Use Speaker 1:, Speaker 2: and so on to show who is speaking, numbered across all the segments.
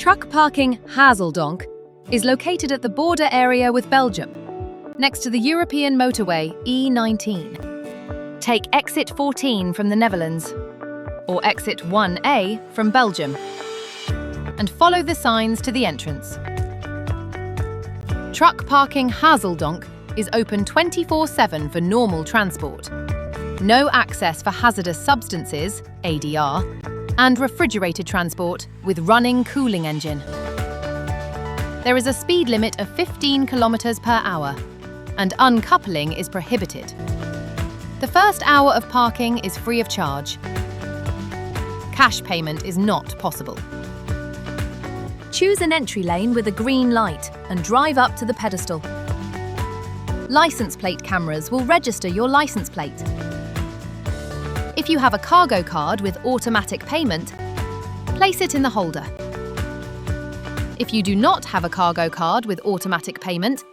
Speaker 1: Truckparking Hazeldonk is located at the border area with Belgium, next to the European motorway E19. Take exit 14 from the Netherlands, or exit 1A from Belgium, and follow the signs to the entrance. Truckparking Hazeldonk is open 24/7 for normal transport. No access for hazardous substances, ADR, and refrigerated transport with running cooling engine. There is a speed limit of 15 kilometers per hour, and uncoupling is prohibited. The first hour of parking is free of charge. Cash payment is not possible. Choose an entry lane with a green light and drive up to the pedestal. License plate cameras will register your license plate. If you have a cargo card with automatic payment, place it in the holder. If you do not have a cargo card with automatic payment,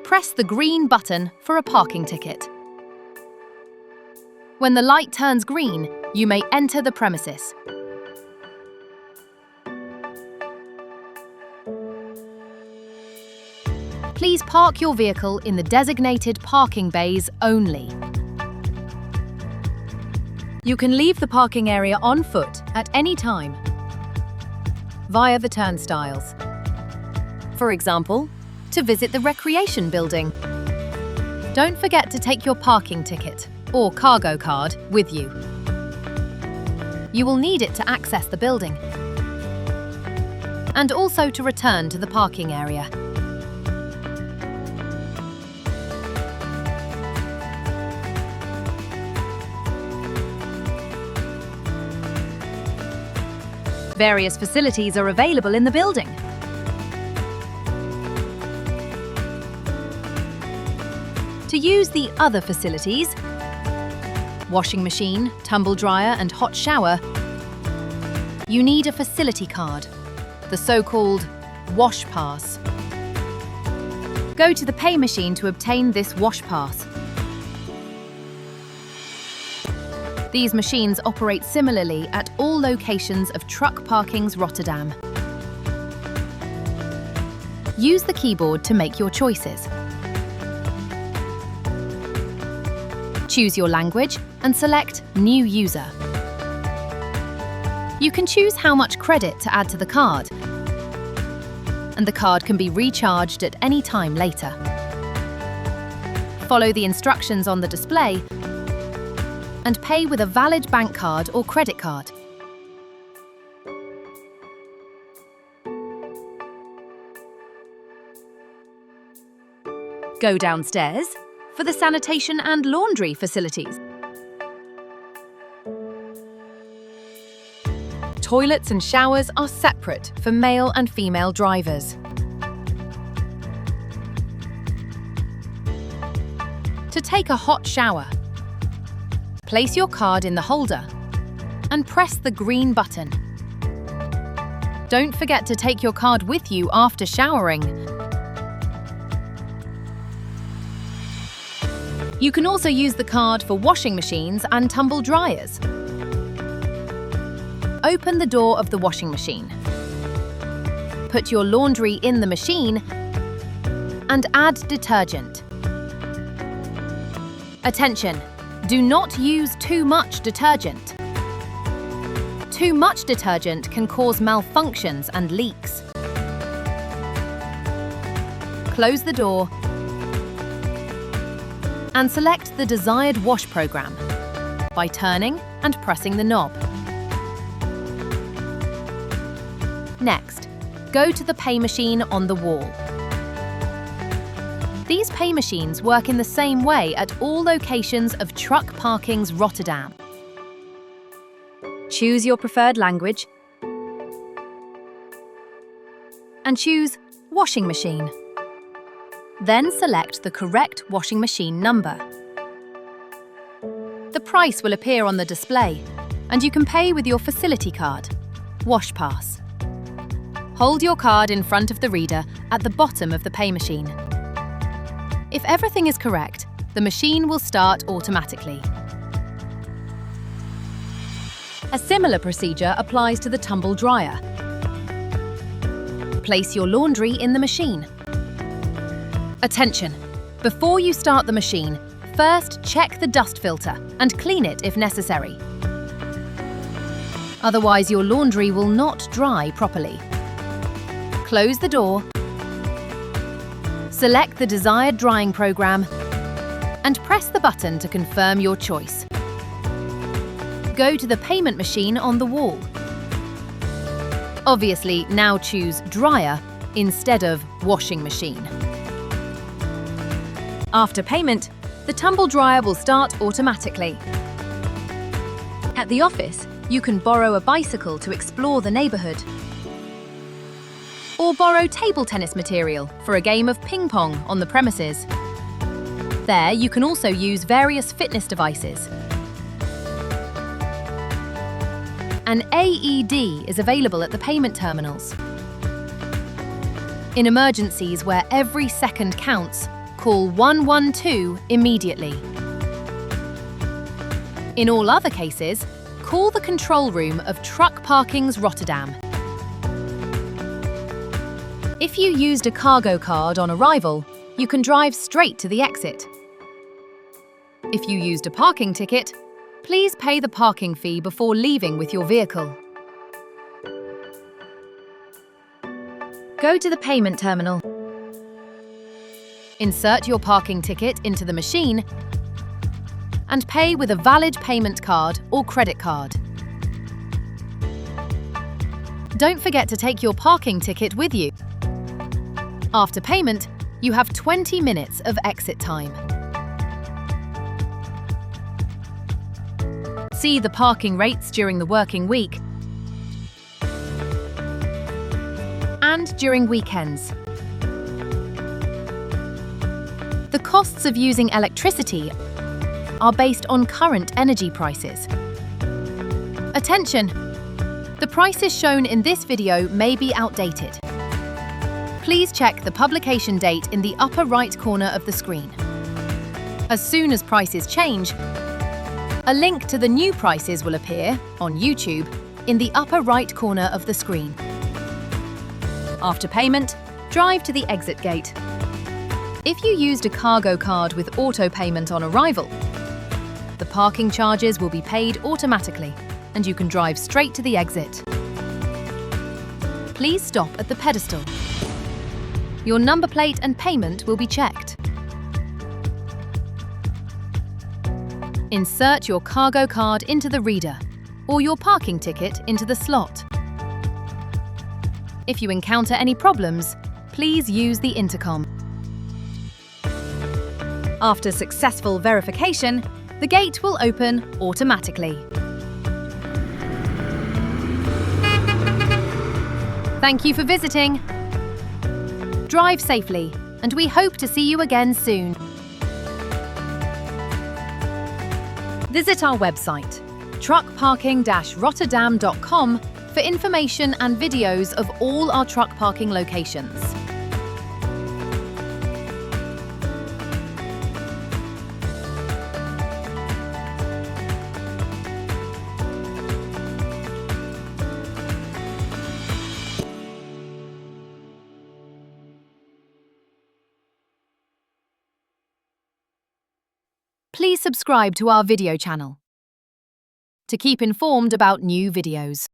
Speaker 1: press the green button for a parking ticket. When the light turns green, you may enter the premises. Please park your vehicle in the designated parking bays only. You can leave the parking area on foot at any time via the turnstiles. For example, to visit the recreation building. Don't forget to take your parking ticket or cargo card with you. You will need it to access the building and also to return to the parking area. Various facilities are available in the building. To use the other facilities, washing machine, tumble dryer and hot shower, you need a facility card, the so-called wash pass. Go to the pay machine to obtain this wash pass. These machines operate similarly at all locations of Truckparkings Rotterdam. Use the keyboard to make your choices. Choose your language and select New User. You can choose how much credit to add to the card, and the card can be recharged at any time later. Follow the instructions on the display and pay with a valid bank card or credit card. Go downstairs for the sanitation and laundry facilities. Toilets and showers are separate for male and female drivers. To take a hot shower, place your card in the holder and press the green button. Don't forget to take your card with you after showering. You can also use the card for washing machines and tumble dryers. Open the door of the washing machine. Put your laundry in the machine and add detergent. Attention! Do not use too much detergent. Too much detergent can cause malfunctions and leaks. Close the door and select the desired wash program by turning and pressing the knob. Next, go to the pay machine on the wall. These pay machines work in the same way at all locations of Truckparkings Rotterdam. Choose your preferred language and choose Washing Machine. Then select the correct washing machine number. The price will appear on the display, and you can pay with your facility card, Wash Pass. Hold your card in front of the reader at the bottom of the pay machine. If everything is correct, the machine will start automatically. A similar procedure applies to the tumble dryer. Place your laundry in the machine. Attention! Before you start the machine, first check the dust filter and clean it if necessary. Otherwise, your laundry will not dry properly. Close the door. Select the desired drying program and press the button to confirm your choice. Go to the payment machine on the wall. Obviously, now choose dryer instead of washing machine. After payment, the tumble dryer will start automatically. At the office, you can borrow a bicycle to explore the neighborhood. Or borrow table tennis material for a game of ping pong on the premises. There, you can also use various fitness devices. An AED is available at the payment terminals. In emergencies where every second counts, call 112 immediately. In all other cases, call the control room of Truckparking's Rotterdam. If you used a cargo card on arrival, you can drive straight to the exit. If you used a parking ticket, please pay the parking fee before leaving with your vehicle. Go to the payment terminal. Insert your parking ticket into the machine and pay with a valid payment card or credit card. Don't forget to take your parking ticket with you. After payment, you have 20 minutes of exit time. See the parking rates during the working week and during weekends. The costs of using electricity are based on current energy prices. Attention! The prices shown in this video may be outdated. Please check the publication date in the upper right corner of the screen. As soon as prices change, a link to the new prices will appear on YouTube in the upper right corner of the screen. After payment, drive to the exit gate. If you used a cargo card with auto payment on arrival, the parking charges will be paid automatically and you can drive straight to the exit. Please stop at the pedestal. Your number plate and payment will be checked. Insert your cargo card into the reader or your parking ticket into the slot. If you encounter any problems, please use the intercom. After successful verification, the gate will open automatically. Thank you for visiting. Drive safely, and we hope to see you again soon. Visit our website, truckparking-rotterdam.com, for information and videos of all our truck parking locations. Please subscribe to our video channel to keep informed about new videos.